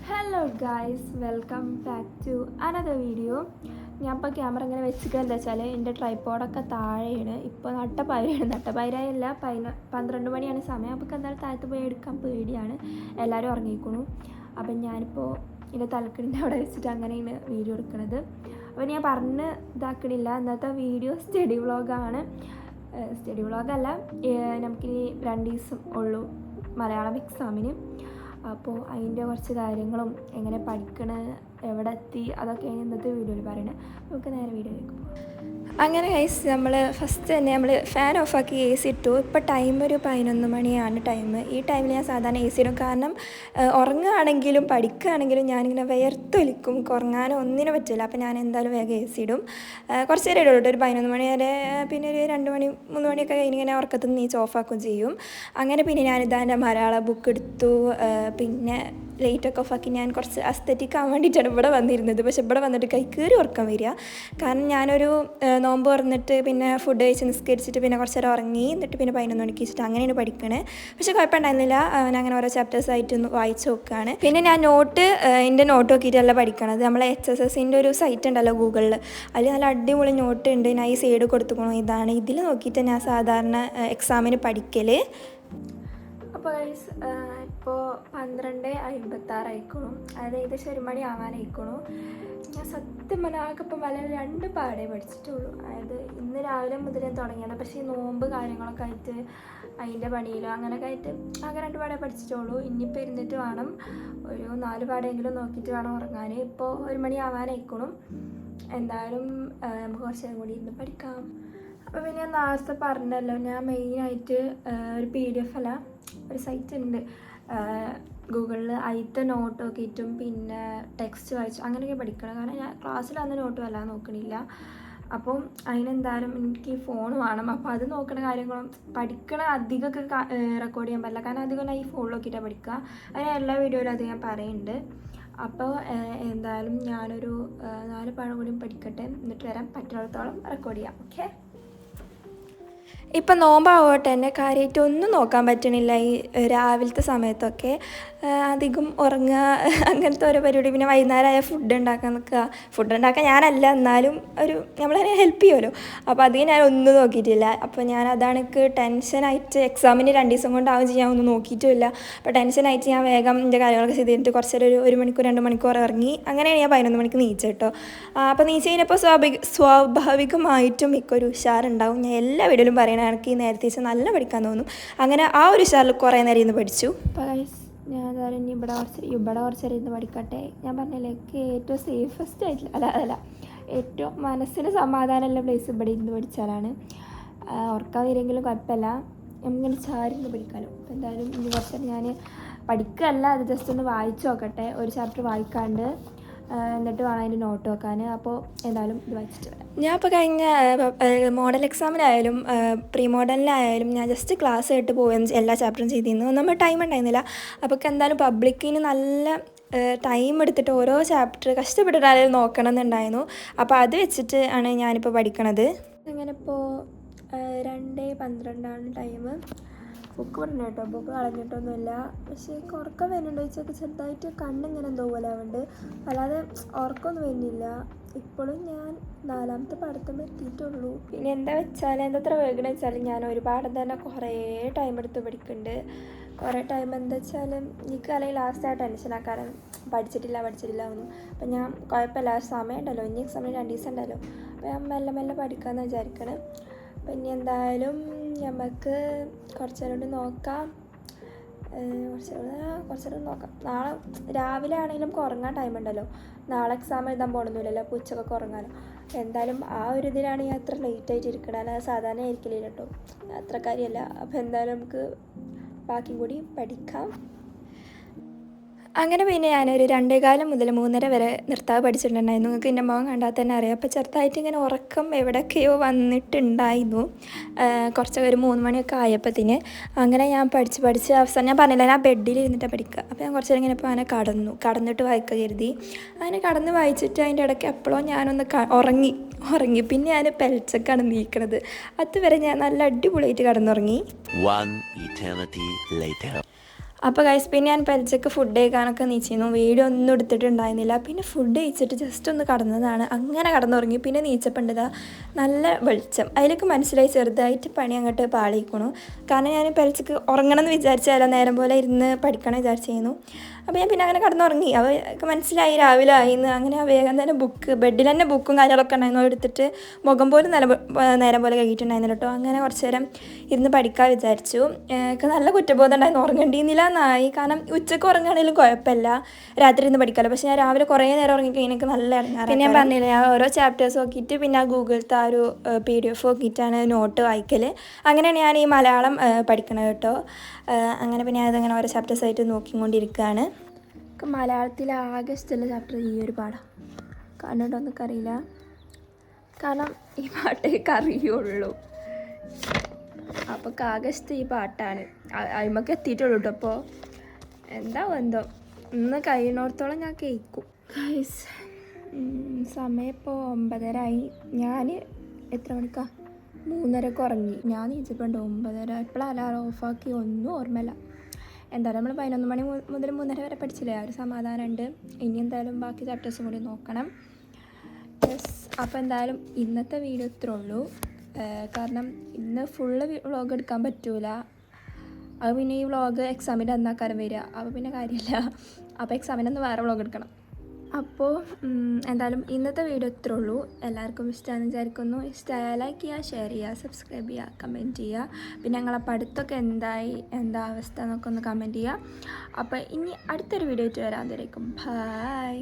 Hello guys, welcome back to another video. ഞാൻ ഇപ്പോൾ camera ഇങ്ങനെ വെച്ചിട്ട് എന്താ വെച്ചാൽ എൻ്റെ ട്രൈപ്പോഡൊക്കെ താഴെയാണ്. ഇപ്പോൾ നട്ടപ്പൈരയല്ല 12 മണിയാണ് സമയം. അപ്പോൾ എന്തായാലും താഴത്ത് പോയി എടുക്കാൻ പേടിയാണ്, എല്ലാവരും ഉറങ്ങിക്കണു. അപ്പം ഞാനിപ്പോൾ എൻ്റെ തലക്കടിൻ്റെ അവിടെ വെച്ചിട്ട് അങ്ങനെയാണ് വീഡിയോ എടുക്കുന്നത്. അപ്പോൾ ഞാൻ പറഞ്ഞ് ഇതാക്കണില്ല, ഇന്നത്തെ വീഡിയോ സ്റ്റഡി വ്ളോഗാണ്. സ്റ്റഡി വ്ളോഗല്ല, നമുക്കിനി 2 ദിവസം ഉള്ളൂ മലയാളം എക്സാമിന്. അപ്പോൾ അതിൻ്റെ കുറച്ച് കാര്യങ്ങളും എങ്ങനെ പഠിക്കണ എവിടെ എത്തി അതൊക്കെയാണ് ഇന്നത്തെ വീഡിയോയിൽ പറയുന്നത്. നമുക്ക് നേരെ വീഡിയോയിലേക്ക് പോകാം. അങ്ങനെ ഗൈസ്, നമ്മൾ ഫസ്റ്റ് തന്നെ നമ്മൾ ഫാൻ ഓഫാക്കി എ സി ഇട്ടു. ഇപ്പോൾ ടൈം ഒരു 11 മണിയാണ് ടൈം. ഈ ടൈമിൽ ഞാൻ സാധാരണ എ സി ഇടും, കാരണം ഉറങ്ങുകയാണെങ്കിലും പഠിക്കുകയാണെങ്കിലും ഞാനിങ്ങനെ വിയർത്തൊലിക്കും, ഉറങ്ങാനോ ഒന്നിനും പറ്റില്ല. അപ്പോൾ ഞാൻ എന്തായാലും വേഗം എ സി ഇടും. കുറച്ച് നേരം ഇടുള്ളൂ, ഒരു 11 മണി വരെ. പിന്നെ ഒരു 2 മണി 3 മണിയൊക്കെ കഴിഞ്ഞിങ്ങനെ ഉറക്കത്തിൽ നിന്ന് നീച്ച് ഓഫാക്കുകയും ചെയ്യും. അങ്ങനെ പിന്നെ ഞാനിതാ എൻ്റെ മലയാള ബുക്ക് എടുത്തു. പിന്നെ ലൈറ്റൊക്കെ ഓഫാക്കി ഞാൻ കുറച്ച് അസ്തറ്റിക് ആവാൻ വേണ്ടിയിട്ടാണ് ഇവിടെ വന്നിരുന്നത്. പക്ഷെ ഇവിടെ വന്നിട്ട് കൈ കയറി ഉറക്കം വരിക, കാരണം ഞാനൊരു നോമ്പ് തുറന്നിട്ട് പിന്നെ ഫുഡ് കഴിച്ച് നിസ്കരിച്ചിട്ട് പിന്നെ കുറച്ച് നേരം ഉറങ്ങി. എന്നിട്ട് പിന്നെ 11 മണിക്ക് വെച്ചിട്ട് അങ്ങനെയാണ് പഠിക്കണേ. പക്ഷേ കുഴപ്പമുണ്ടായിരുന്നില്ല, ഞാൻ അങ്ങനെ ഓരോ ചാപ്റ്റേഴ്സായിട്ട് ഒന്ന് വായിച്ച് നോക്കുകയാണ്. പിന്നെ ഞാൻ എൻ്റെ നോട്ട് നോക്കിയിട്ടല്ല പഠിക്കണത്. നമ്മളെ HSSൻ്റെ ഒരു സൈറ്റ് ഉണ്ടല്ലോ ഗൂഗിളിൽ, അതിൽ നല്ല അടിപൊളി നോട്ട് ഉണ്ട്. ഞാൻ ഈ സൈഡ് കൊടുത്തുക്കണു, ഇതാണ്. ഇതിൽ നോക്കിയിട്ട് ഞാൻ സാധാരണ എക്സാമിന് പഠിക്കൽ. അപ്പോൾ ഗൈസ്, ഇപ്പോൾ 12:56 ആയിക്കോളും, അതായത് ഏകദേശം 1 മണി ആവാനായിക്കോളൂ. ഞാൻ സത്യം പറഞ്ഞാൽ ഇപ്പം വളരെ 2 പാടേ പഠിച്ചിട്ടുള്ളൂ. അതായത് ഇന്ന് രാവിലെ മുതൽ ഞാൻ തുടങ്ങിയത്. പക്ഷേ ഈ നോമ്പ് കാര്യങ്ങളൊക്കെ ആയിട്ട് അതിൻ്റെ പണിയിലോ അങ്ങനെയൊക്കെ ആയിട്ട് ആകെ 2 പാടേ പഠിച്ചിട്ടുള്ളൂ. ഇനിയിപ്പോൾ ഇരുന്നിട്ട് വേണം ഒരു 4 പാടെങ്കിലും നോക്കിയിട്ട് വേണം ഉറങ്ങാൻ. ഇപ്പോൾ 1 മണി ആവാനായിക്കോളും. എന്തായാലും നമുക്ക് കുറച്ച് നേരം കൂടി ഇരുന്ന് പഠിക്കാം. അപ്പോൾ പിന്നെ ഞാൻ നേരത്തെ പറഞ്ഞല്ലോ, ഞാൻ മെയിനായിട്ട് ഒരു PDF അല്ല, ഒരു സൈറ്റ് ഉണ്ട് ഗൂഗിളിൽ. അതിലത്തെ നോട്ട് നോക്കിയിട്ടും പിന്നെ ടെക്സ്റ്റ് വായിച്ചു അങ്ങനെയൊക്കെ പഠിക്കണം. കാരണം ഞാൻ ക്ലാസ്സിൽ അന്ന് നോട്ട് വല്ലാതെ നോക്കണില്ല. അപ്പം അതിനെന്തായാലും എനിക്ക് ഫോൺ വേണം. അപ്പോൾ അത് നോക്കുന്ന കാര്യങ്ങളും പഠിക്കണ അധികമൊക്കെ റെക്കോർഡ് ചെയ്യാൻ പറ്റില്ല, കാരണം അധികം ഞാൻ ഈ ഫോണിൽ നോക്കിയിട്ടാണ് പഠിക്കുക. അതിന് എല്ലാ വീഡിയോയിലും അത് ഞാൻ പറയുന്നുണ്ട്. അപ്പോൾ എന്തായാലും ഞാനൊരു 4 പാഠം കൂടിയും പഠിക്കട്ടെ, എന്നിട്ട് വരാൻ പറ്റുന്നിടത്തോളം റെക്കോർഡ് ചെയ്യാം. ഓക്കെ. ഇപ്പം നോമ്പാവട്ടെ തന്നെ കാര്യമായിട്ട് ഒന്നും നോക്കാൻ പറ്റണില്ല ഈ രാവിലത്തെ സമയത്തൊക്കെ. അധികം ഉറങ്ങുക അങ്ങനത്തെ ഓരോ പരിപാടി. പിന്നെ വൈകുന്നേരമായ ഫുഡ് ഉണ്ടാക്കാൻ നിൽക്കുക. ഫുഡ് ഉണ്ടാക്കാൻ ഞാനല്ല, എന്നാലും ഒരു നമ്മളതിനെ ഹെൽപ്പ് ചെയ്യുമല്ലോ. അപ്പോൾ അതിന് ഞാൻ ഒന്നും നോക്കിയിട്ടില്ല. അപ്പോൾ ഞാൻ അതാണ് എനിക്ക് ടെൻഷനായിട്ട്. എക്സാമിന് 2 ദിവസം കൊണ്ടാവും ചെയ്യാൻ ഒന്നും നോക്കിയിട്ടുമില്ല. അപ്പോൾ ടെൻഷനായിട്ട് ഞാൻ വേഗം എൻ്റെ കാര്യങ്ങളൊക്കെ ചെയ്തിട്ട് കുറച്ച് നേരം 1 മണിക്കൂർ 2 മണിക്കൂർ ഇറങ്ങി. അങ്ങനെയാണ് ഞാൻ 11 മണിക്ക് നീച്ച കേട്ടോ. അപ്പോൾ നീച്ച കഴിഞ്ഞപ്പോൾ സ്വാഭാവികമായിട്ടും മിക്കൊരു ഉഷാറുണ്ടാവും. ഞാൻ എല്ലാ വീഡിയോയിലും പറയുന്നത് എനിക്ക് ഈ നേരത്തെ വെച്ചാൽ നല്ല പഠിക്കാൻ തോന്നും. അങ്ങനെ ആ ഒരു ഉഷാറിൽ കുറേ നേരം ഇരുന്ന് പഠിച്ചു. ഞാൻ അതായത് ഇനി ഇവിടെ കുറച്ച് നേരം ഇരുന്ന് പഠിക്കട്ടെ. ഞാൻ പറഞ്ഞില്ലേ, എനിക്ക് ഏറ്റവും സേഫസ്റ്റ് ആയിട്ടില്ല, അല്ല ഏറ്റവും മനസ്സിന് സമാധാനമുള്ള പ്ലേസ് ഇവിടെ ഇരുന്ന് പഠിച്ചാലാണ്. ഉറക്കാൻ വരെങ്കിലും കുഴപ്പമില്ല, ഇങ്ങനെ ചാരിന്ന് പഠിക്കാമല്ലോ. അപ്പോൾ എന്തായാലും ഇനി കുറച്ച് നേരം ഞാൻ പഠിക്കുകയല്ല, അത് ജസ്റ്റ് ഒന്ന് വായിച്ച് നോക്കട്ടെ. ഒരു ചാപ്റ്റർ വായിക്കാണ്ട് എന്നിട്ട് വേണം അതിൻ്റെ നോട്ട് വെക്കാൻ. അപ്പോൾ എന്തായാലും ഇത് വായിച്ചിട്ട് വരാം. ഞാൻ ഇപ്പോൾ കഴിഞ്ഞ മോഡൽ എക്സാമിനായാലും പ്രീ മോഡലിനായാലും ഞാൻ ജസ്റ്റ് ക്ലാസ് ആയിട്ട് പോവുകയും എല്ലാ ചാപ്റ്ററും ചെയ്തിരുന്നു. നമ്മൾ ടൈം ഉണ്ടായിരുന്നില്ല. അപ്പോൾ എന്തായാലും പബ്ലിക്കിന് നല്ല ടൈം എടുത്തിട്ട് ഓരോ ചാപ്റ്റർ കഷ്ടപ്പെട്ടിട്ടായാലും നോക്കണം എന്നുണ്ടായിരുന്നു. അപ്പോൾ അത് വെച്ചിട്ട് ആണ് ഞാനിപ്പോൾ പഠിക്കണത്. അങ്ങനെ ഇപ്പോൾ 2:12 ടൈം. ബുക്ക് പറഞ്ഞു കേട്ടോ, ബുക്ക് കളഞ്ഞിട്ടൊന്നുമില്ല. പക്ഷേ ഉറക്കം വരുന്നുണ്ടോ ചോദിച്ചൊക്കെ ചെറുതായിട്ട് കണ്ണിങ്ങനെ എന്തോ പോലെ ആവുന്നുണ്ട്, അല്ലാതെ ഉറക്കമൊന്നും വരുന്നില്ല. ഇപ്പോഴും ഞാൻ 4ാമത്തെ പാഠത്തും എത്തിയിട്ടുള്ളൂ. പിന്നെ എന്താ വെച്ചാൽ എന്തത്ര വേഗമെന്ന് വെച്ചാൽ ഞാൻ ഒരു പാഠം തന്നെ കുറേ ടൈം എടുത്ത് പഠിക്കുന്നുണ്ട്. കുറേ ടൈം എന്താ വെച്ചാൽ എനിക്ക് അല്ലെങ്കിൽ ലാസ്റ്റ് ആ ടെൻഷനാക്കാരം പഠിച്ചിട്ടില്ല ഒന്നും. അപ്പം ഞാൻ കുഴപ്പമില്ല, സമയം ഉണ്ടല്ലോ, ഇനി എക്സാമിന് 2 ദിവസം ഉണ്ടല്ലോ. അപ്പോൾ ഞാൻ മെല്ലെ പഠിക്കാമെന്ന് വിചാരിക്കണം. പിന്നെ എന്തായാലും നമുക്ക് കുറച്ച് നേരം കൊണ്ട് നോക്കാം. നാളെ രാവിലെ ആണെങ്കിലും നമുക്ക് ഉറങ്ങാൻ ടൈം ഉണ്ടല്ലോ. നാളെ എക്സാം എഴുതാൻ പോകണമെന്നില്ലല്ലോ, അപ്പോൾ ഉച്ചക്കൊക്കെ ഉറങ്ങാനോ. എന്തായാലും ആ ഒരു ഇതിലാണ് ഞാൻ അത്ര ലേറ്റായിട്ട് ഇരിക്കണം, അല്ലാതെ സാധാരണ ആയിരിക്കില്ല കേട്ടോ, അത്ര കാര്യമല്ല. അപ്പോൾ എന്തായാലും നമുക്ക് ബാക്കിയും കൂടി പഠിക്കാം. അങ്ങനെ പിന്നെ ഞാനൊരു 2:15 മുതൽ 3:30 വരെ നിർത്താതെ പഠിച്ചിട്ടുണ്ടായിരുന്നു. നിങ്ങൾക്ക് എൻ്റെ മുഖം കണ്ടാൽ തന്നെ അറിയാം. അപ്പോൾ ചെറുതായിട്ട് ഇങ്ങനെ ഉറക്കം എവിടെയൊക്കെയോ വന്നിട്ടുണ്ടായിരുന്നു. കുറച്ചൊക്കെ ഒരു 3 മണിയൊക്കെ ആയപ്പോഴത്തേന് അങ്ങനെ ഞാൻ പഠിച്ച് അവസാനം ഞാൻ പറഞ്ഞില്ല, ഞാൻ ബെഡിൽ ഇരുന്നിട്ടാണ് പഠിക്കുക. അപ്പോൾ ഞാൻ കുറച്ച് നേരം ഇങ്ങനെ ഇപ്പോൾ അങ്ങനെ കടന്നിട്ട് വായിക്കുക കരുതി. അങ്ങനെ കടന്ന് വായിച്ചിട്ട് അതിൻ്റെ ഇടയ്ക്ക് എപ്പോഴോ ഞാനൊന്ന് ഉറങ്ങി. പിന്നെ ഞാൻ പെൽച്ചക്കാണ് നീക്കണത്. അതുവരെ ഞാൻ നല്ല അടിപൊളിയായിട്ട് കടന്നുറങ്ങി. അപ്പോൾ ഗൈസ് പിന്നെ ഞാൻ പരിചയ്ക്ക് ഫുഡ് കഴിക്കാനൊക്കെ നീച്ചിരുന്നു. വീഡിയോ ഒന്നും എടുത്തിട്ടുണ്ടായിരുന്നില്ല. പിന്നെ ഫുഡ് കഴിച്ചിട്ട് ജസ്റ്റ് ഒന്ന് കടന്നതാണ്. അങ്ങനെ കടന്നുറങ്ങി. പിന്നെ നീച്ചപ്പണ്ടതാ നല്ല വെളിച്ചം. അതിലേക്ക് മനസ്സിലായി ചെറുതായിട്ട് പണി അങ്ങോട്ട് പാളിയിക്കണു. കാരണം ഞാൻ പരിചയ്ക്ക് ഉറങ്ങണം എന്ന് വിചാരിച്ചാലോ നേരം പോലെ ഇരുന്ന് പഠിക്കണം വിചാരിച്ചിരുന്നു. അപ്പോൾ ഞാൻ പിന്നെ അങ്ങനെ കടന്നുറങ്ങി. അവർക്ക് മനസ്സിലായി രാവിലെ ആയിന്ന്. അങ്ങനെ വേഗം തന്നെ ബെഡിൽ തന്നെ ബുക്കും കാര്യങ്ങളൊക്കെ ഉണ്ടായിരുന്നു എടുത്തിട്ട് മുഖം പോലും നേരം പോലെ കഴിയിട്ടുണ്ടായിരുന്നു കേട്ടോ. അങ്ങനെ കുറച്ച് നേരം ഇരുന്ന് പഠിക്കാൻ വിചാരിച്ചു. എനിക്ക് നല്ല കുറ്റബോധം ഉണ്ടായിരുന്നു. ഉറങ്ങേണ്ടിയിരുന്നില്ല എന്നായി. കാരണം ഉച്ചയ്ക്ക് ഉറങ്ങുകയാണെങ്കിലും കുഴപ്പമില്ല, രാത്രി ഇരുന്ന് പഠിക്കാമല്ലോ. പക്ഷേ ഞാൻ രാവിലെ കുറേ നേരം ഉറങ്ങിക്കഴിഞ്ഞാൽ എനിക്ക് നല്ല ഇറങ്ങാറ്. പിന്നെ ഞാൻ പറഞ്ഞില്ല, ഞാൻ ഓരോ ചാപ്റ്റേഴ്സ് നോക്കിയിട്ട് പിന്നെ ആ ഗൂഗിളത്തെ ആ ഒരു PDF നോക്കിയിട്ടാണ് നോട്ട് വായിക്കൽ. അങ്ങനെയാണ് ഞാൻ ഈ മലയാളം പഠിക്കണത് കേട്ടോ. അങ്ങനെ പിന്നെ അതങ്ങനെ ഓരോ ചാപ്റ്റേഴ്സായിട്ട് നോക്കിക്കൊണ്ടിരിക്കുകയാണ്. മലയാളത്തിൽ ആകെ ഇഷ്ടമുള്ള ചാപ്റ്റർ ഈ ഒരു പാഠം. കണ്ടിട്ടൊന്നും അറിയില്ല, കാരണം ഈ പാട്ടേ അറിയുള്ളൂ. അപ്പോൾ ആകെ ഇഷ്ടം ഈ പാട്ടാണ്. അതിമൊക്കെ എത്തിയിട്ടുള്ളൂ കേട്ടോ. അപ്പോൾ എന്താ എന്തോ ഇന്ന് കഴിയുന്നിടത്തോളം ഞാൻ കേൾക്കും. സമയം ഇപ്പോൾ 9:30 ഞാൻ എത്ര മണിക്കാണ് 3:30 ഉറങ്ങി. ഞാൻ നീച്ചപ്പോണ്ട് 9:30. എപ്പോഴും അലാറം ഓഫാക്കി ഒന്നും ഓർമ്മയില്ല. എന്തായാലും നമ്മൾ 11 മണി മുതൽ 3:30 വരെ പഠിച്ചില്ലേ, ആ ഒരു സമാധാനമുണ്ട്. ഇനി എന്തായാലും ബാക്കി ചാപ്റ്റേഴ്സും കൂടി നോക്കണം. അപ്പോൾ എന്തായാലും ഇന്നത്തെ വീഡിയോ ഇത്രേ ഉള്ളൂ. കാരണം ഇന്ന് ഫുള്ള് വ്ളോഗ് എടുക്കാൻ പറ്റൂല. അത് പിന്നെ ഈ വ്ളോഗ് എക്സാമിൻ്റെ അന്നാക്കാരം വരിക. അപ്പോൾ പിന്നെ കാര്യമില്ല. അപ്പോൾ എക്സാമിനൊന്ന് വേറെ വ്ളോഗ് എടുക്കണം. അപ്പോൾ എന്തായാലും ഇന്നത്തെ വീഡിയോ ഇത്രേ ഉള്ളൂ. എല്ലാവർക്കും ഇഷ്ടമാണെന്ന് വിചാരിക്കുന്നു. ഇഷ്ടമായ ലൈക്ക് ചെയ്യുക, ഷെയർ ചെയ്യുക, സബ്സ്ക്രൈബ് ചെയ്യുക, കമൻറ്റ് ചെയ്യുക. പിന്നെ ഞങ്ങളെ പഠിത്തമൊക്കെ എന്താ അവസ്ഥ എന്നൊക്കെ ഒന്ന് കമൻറ്റ് ചെയ്യുക. അപ്പോൾ ഇനി അടുത്തൊരു വീഡിയോ ആയിട്ട് വരാൻ. ബൈ.